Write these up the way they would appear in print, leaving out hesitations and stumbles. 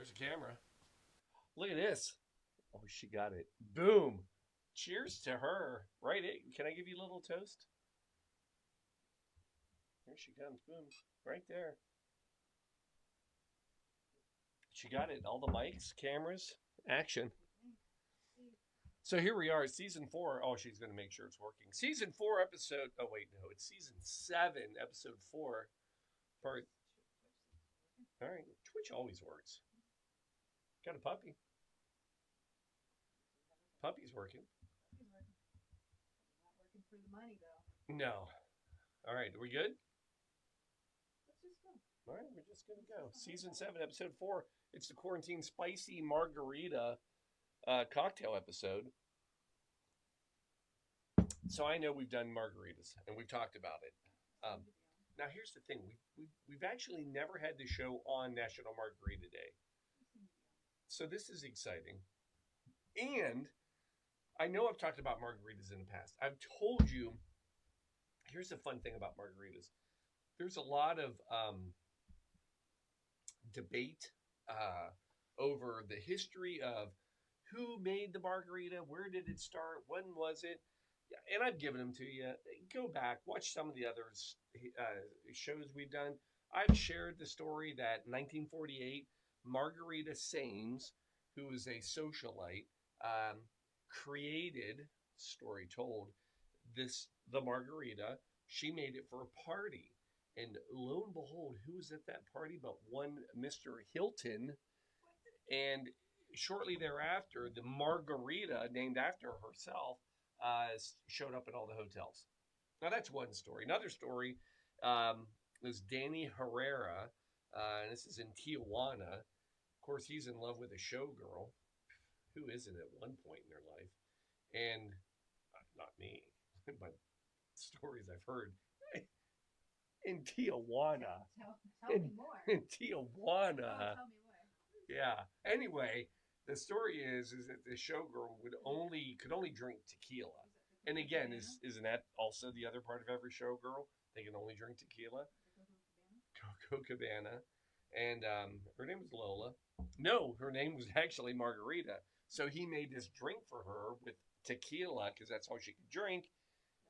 There's a camera. Look at this. Oh, she got it. Boom. Cheers to her. Right. Can I give you a little toast? Here she comes. Boom. Right there. She got it. All the mics, cameras, action. So here we are, season 4. Oh, she's going to make sure it's working. Season 4, episode. Oh, wait, no. It's season 7, episode 4. Part. All right. Twitch always works. Got a puppy. Puppy's working. Not working for the money, though. No. All right. Are we good? Let's just go. All right. We're just going to go. Season 7, episode 4. It's the quarantine spicy margarita cocktail episode. So I know we've done margaritas and we've talked about it. Now here's the thing: we've actually never had the show on National Margarita Day, so this is exciting. And I know I've talked about margaritas in the past. I've told you. Here's the fun thing about margaritas: there's a lot of debate over the history of who made the margarita, where did it start, when was it, and I've given them to you. Go back, watch some of the other shows we've done. I've shared the story that in 1948, Margarita Sames, who was a socialite, created, story told, the margarita. She made it for a party. And lo and behold, who was at that party but one Mr. Hilton? And shortly thereafter, the margarita, named after herself, showed up at all the hotels. Now, that's one story. Another story is Danny Herrera, and this is in Tijuana. Of course, he's in love with a showgirl. Who isn't at one point in their life? And not me, but stories I've heard. In Tijuana. Tell me more. In Tijuana. Oh, tell me more. Yeah. Anyway, the story is that the showgirl could only drink tequila. And again, isn't that also the other part of every showgirl? They can only drink tequila. Coco Cabana. And her name was Lola. No, her name was actually Margarita. So he made this drink for her with tequila because that's all she could drink.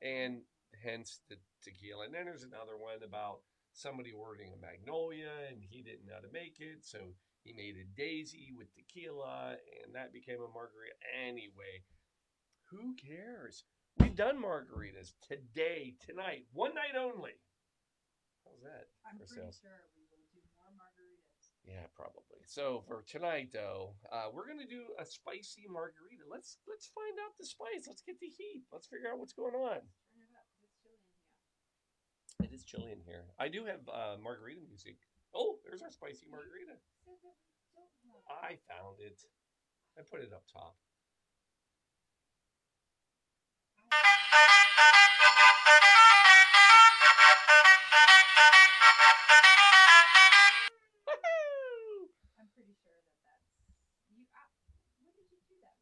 And hence the tequila. And then there's another one about somebody ordering a magnolia and he didn't know how to make it. So he made a daisy with tequila and that became a margarita. Anyway, who cares? We've done margaritas today, tonight, one night only. How's that? I'm pretty sure we will do more margaritas. Yeah, probably. So for tonight, though, we're gonna do a spicy margarita. Let's find out the spice. Let's get the heat. Let's figure out what's going on. Turn it up. It's chilly in here. It is chilly in here. I do have margarita music. Oh, there's our spicy margarita. I found it. I put it up top. I'm pretty sure that's you. When did you do that?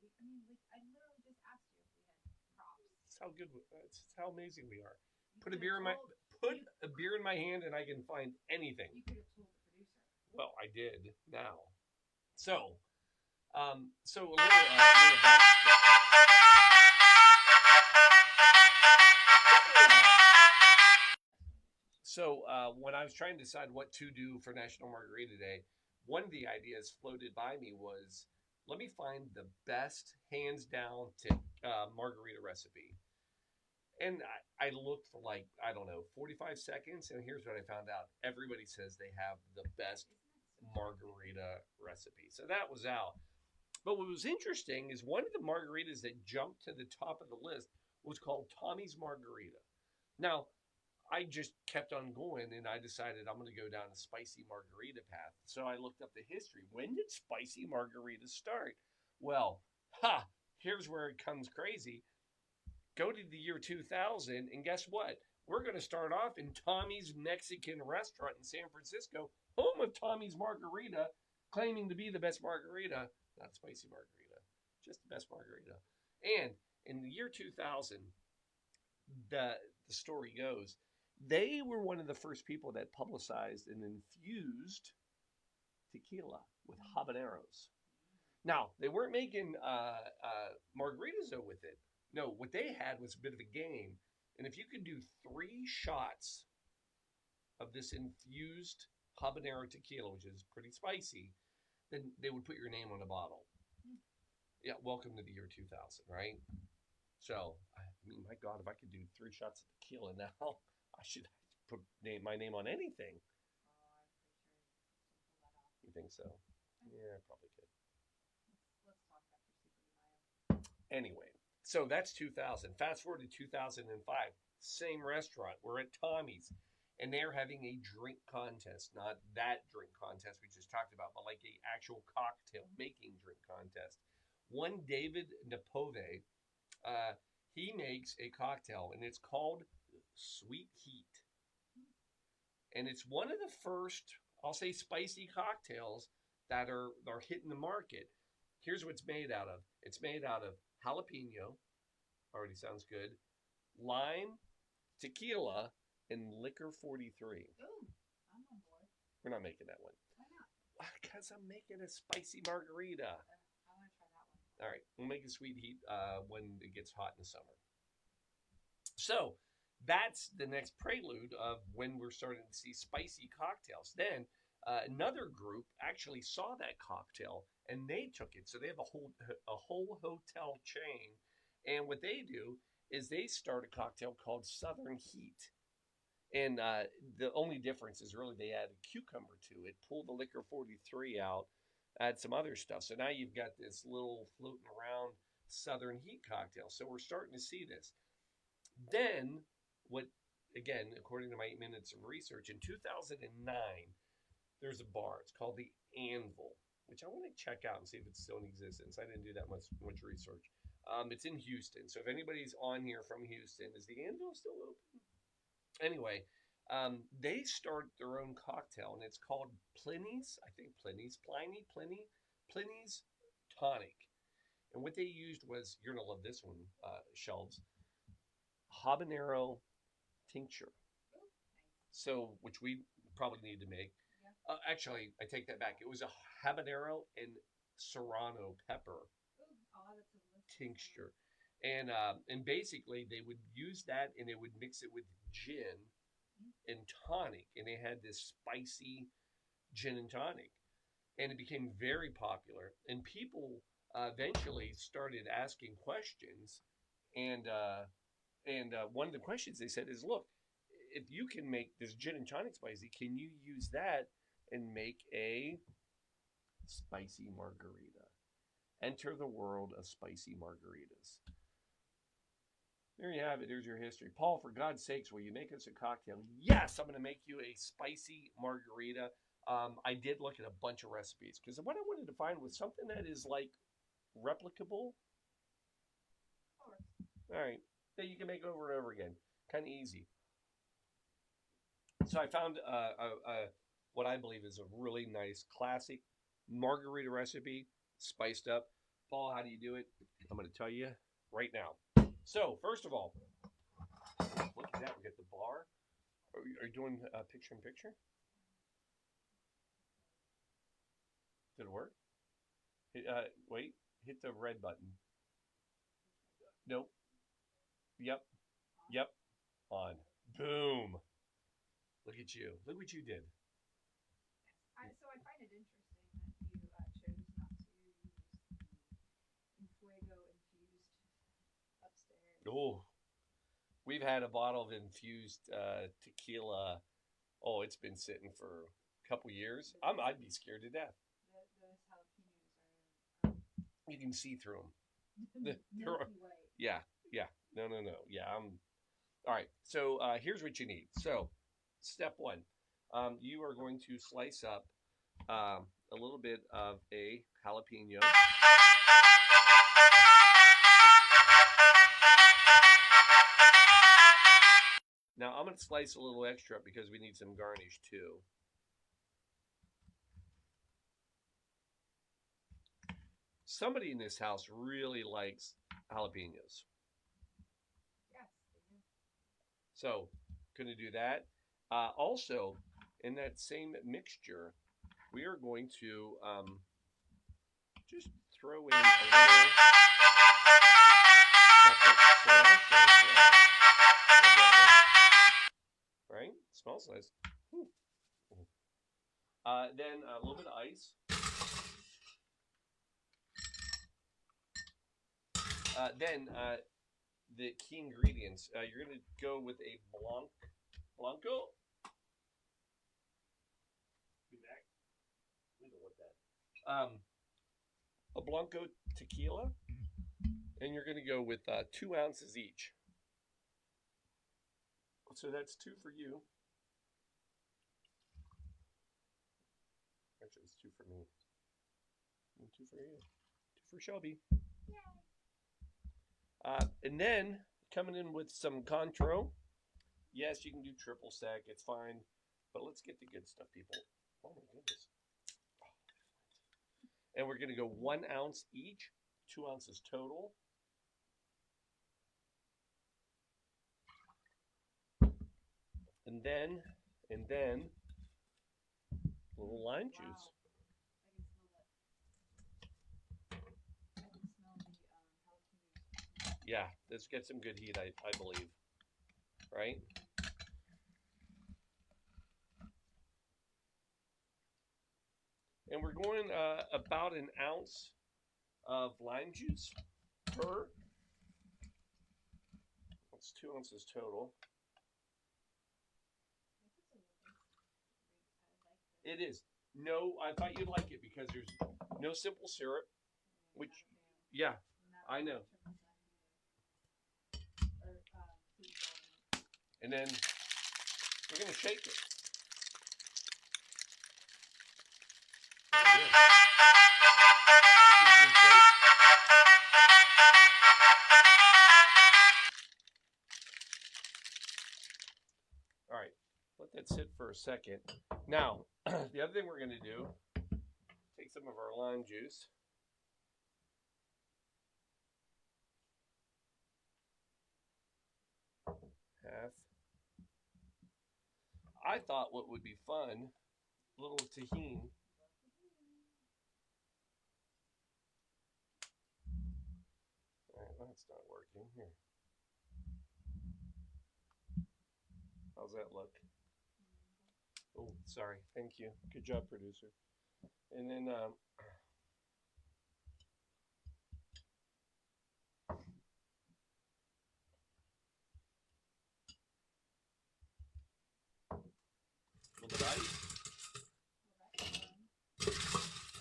I literally just asked you if we had props. That's how good. That's how amazing we are. You Put a could have beer in my hand and I can find anything. You could have told the producer. Well, I did now. So, so a little back. So when I was trying to decide what to do for National Margarita Day, one of the ideas floated by me was, let me find the best, hands down, margarita recipe. And I looked for like, I don't know, 45 seconds. And here's what I found out. Everybody says they have the best margarita recipe. So that was out. But what was interesting is one of the margaritas that jumped to the top of the list was called Tommy's Margarita. Now, I just kept on going and I decided I'm going to go down the spicy margarita path. So I looked up the history. When did spicy margaritas start? Well, here's where it comes crazy. Go to the year 2000 and guess what? We're going to start off in Tommy's Mexican restaurant in San Francisco, home of Tommy's Margarita, claiming to be the best margarita. Not spicy margarita, just the best margarita. And in the year 2000, the story goes, they were one of the first people that publicized and infused tequila with habaneros. Now, they weren't making margaritas though with it. No, what they had was a bit of a game. And if you could do 3 shots of this infused habanero tequila, which is pretty spicy, then they would put your name on the bottle. Yeah, welcome to the year 2000, right? So, I mean, my God, if I could do 3 shots of tequila now, I should put my name on anything. You think so? Yeah, I probably could. Let's talk after Super Mayo. Anyway, so that's 2000. Fast forward to 2005. Same restaurant. We're at Tommy's. And they're having a drink contest. Not that drink contest we just talked about, but like a actual cocktail making drink contest. One David Napove, he makes a cocktail, and it's called Sweet Heat. And it's one of the first, I'll say, spicy cocktails that are hitting the market. Here's what it's made out of. It's made out of jalapeno, already sounds good, lime, tequila, and liquor 43. Ooh, I'm on board. We're not making that one. Why not? Because I'm making a spicy margarita. I want to try that one. All right, we'll make a sweet heat when it gets hot in the summer. So that's the next prelude of when we're starting to see spicy cocktails. Then another group actually saw that cocktail and they took it. So they have a whole hotel chain, and what they do is they start a cocktail called Southern Heat. And the only difference is really they add a cucumber to it, pull the liquor 43 out, add some other stuff. So now you've got this little floating around Southern Heat cocktail. So we're starting to see this. Then, what, again, according to my 8 minutes of research, in 2009, there's a bar. It's called the Anvil, which I want to check out and see if it's still in existence. I didn't do that much research. It's in Houston. So if anybody's on here from Houston, is the Anvil still open? Anyway, they start their own cocktail, and it's called Pliny's Tonic. And what they used was, you're going to love this one, Shelves, habanero tincture. So, which we probably need to make. Yeah. Actually, I take that back. It was a habanero and serrano pepper tincture. And basically they would use that and they would mix it with gin and tonic, and they had this spicy gin and tonic, and it became very popular. And people eventually started asking questions, and one of the questions they said is, "Look, if you can make this gin and tonic spicy, can you use that and make a spicy margarita?" Enter the world of spicy margaritas. There you have it. There's your history. Paul, for God's sakes, will you make us a cocktail? Yes, I'm going to make you a spicy margarita. I did look at a bunch of recipes because what I wanted to find was something that is like replicable. All right, that you can make over and over again. Kind of easy. So I found what I believe is a really nice classic margarita recipe, spiced up. Paul, how do you do it? I'm going to tell you right now. So, first of all, look at that. We got the bar. Are you doing picture in picture? Did it work? Wait. Hit the red button. Nope. Yep. On. Boom. Look at you. Look what you did. So I find it interesting that you chose not to use the Fuego infused upstairs. Oh, we've had a bottle of infused tequila. Oh, it's been sitting for a couple years. I'd be scared to death. Those jalapenos are. You can see through them. Milky white. Yeah. No. Yeah, all right. So here's what you need. So, step one, you are going to slice up a little bit of a jalapeno. Now I'm going to slice a little extra because we need some garnish too. Somebody in this house really likes jalapenos. Yes, they do. So, going to do that. Also, in that same mixture, we are going to just throw in a little right? Smells nice. Then a little bit of ice. Then the key ingredients. You're going to go with a Blanco. Be back. We don't want that. A Blanco Tequila. And you're going to go with 2 ounces each. So that's 2 for you. Actually, it's 2 for me. And 2 for you. 2 for Shelby. And then coming in with some Cointreau. Yes, you can do triple sec. It's fine. But let's get the good stuff, people. Oh, my goodness. And we're going to go 1 ounce each. 2 ounces total. And then a little lime juice. Yeah, this gets some good heat, I believe. Right? And we're going about an ounce of lime juice per. That's 2 ounces total. It is. No, I thought you'd like it because there's no simple syrup, which, yeah, I know. And then we're going to shake it. All right, let that sit for a second. Now, the other thing we're going to do, take some of our lime juice. Half. I thought what would be fun, a little tahini. All right, that's not working. Here. How's that look? Oh, sorry. Thank you. Good job, producer. And then a little bit of ice.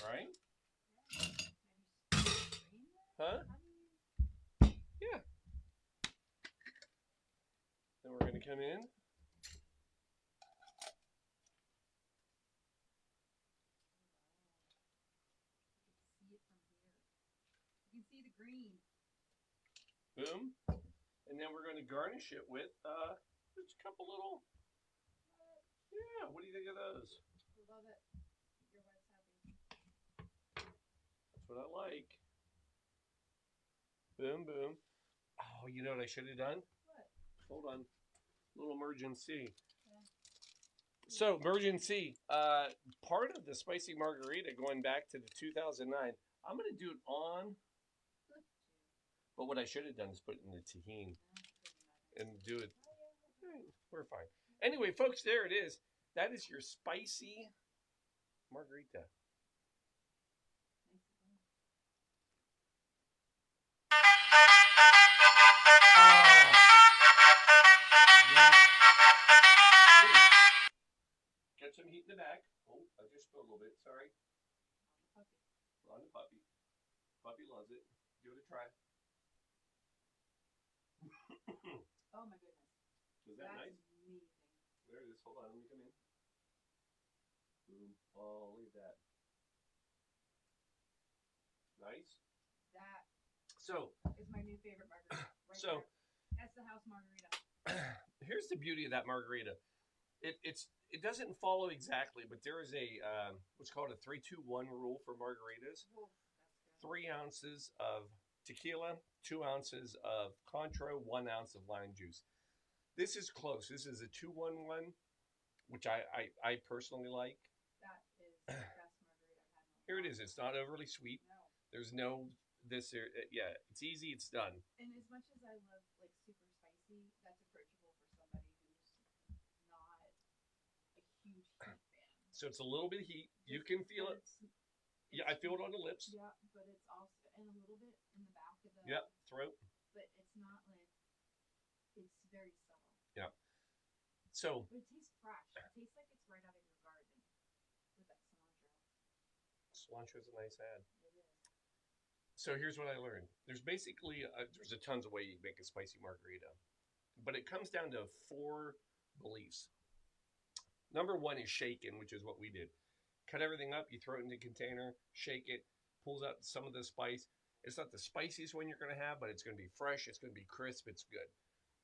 All right. Huh? Yeah. Then we're going to come in. You can see the green. Boom. And then we're going to garnish it with just a couple little. Yeah, what do you think of those? I love it. Your wife's happy. That's what I like. Boom, boom. Oh, you know what I should have done? What? Hold on. A little emergency. Yeah. So, emergency. Part of the spicy margarita going back to the 2009, I'm going to do it on. But what I should have done is put it in the tahini and do it. We're fine. Anyway, folks, there it is. That is your spicy margarita. Get some heat in the back. Oh, I just spilled a little bit. Sorry. On the puppy. Puppy loves it. Give it a try. Oh my goodness. Was that nice? Amazing. There it is. Hold on. Let me come in. Boom. Oh, look at that. Nice. That So is my new favorite margarita. Right so there. That's the house margarita. Here's the beauty of that margarita. It doesn't follow exactly, but there is a what's called a 3-2-1 rule for margaritas. Ooh, 3 ounces of tequila, 2 ounces of Cointreau, 1 ounce of lime juice. This is close. This is a 2-1-1, which I personally like. That is the best Here it is. It's not overly sweet. No. There's no this. Yeah, it's easy. It's done. And as much as I love like super spicy, that's approachable for somebody who's not a huge heat fan. So it's a little bit of heat. You can feel it. Yeah, I feel it on the lips. Yeah, but it's also and a little bit in the back of the Yep, throat. But it's not like it's very subtle. Yeah. So. But it tastes fresh. It tastes like it's right out of your garden with that cilantro. Cilantro's a nice add. It is. So here's what I learned. There's basically there's a tons of way you make a spicy margarita, but it comes down to 4 beliefs. Number 1 is shaken, which is what we did. Cut everything up, you throw it in the container, shake it, pulls out some of the spice. It's not the spiciest one you're going to have, but it's going to be fresh, it's going to be crisp, it's good.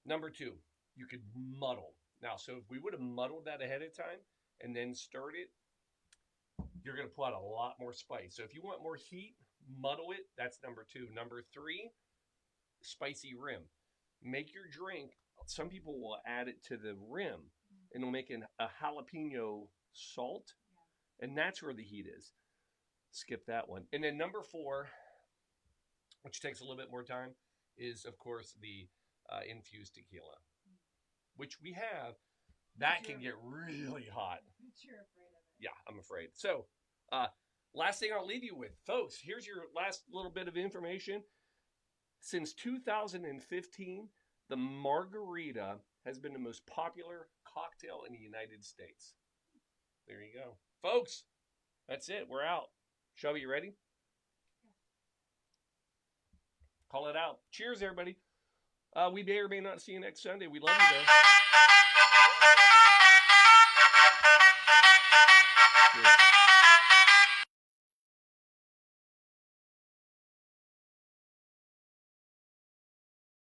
Number 2, you could muddle. Now, so if we would have muddled that ahead of time and then stirred it, you're going to pull out a lot more spice. So if you want more heat, muddle it. That's number 2. Number 3, spicy rim. Make your drink. Some people will add it to the rim, and it'll make a jalapeno salt, and that's where the heat is. Skip that one. And then number 4, which takes a little bit more time, is of course the infused tequila, which we have. That can get really hot. But you're afraid of it. Yeah, I'm afraid. So, last thing I'll leave you with, folks, here's your last little bit of information. Since 2015, the margarita has been the most popular cocktail in the United States. There you go. Folks, that's it. We're out. Shelby, you ready? Yeah. Call it out. Cheers, everybody. We may or may not see you next Sunday. We love you, though. Cheers.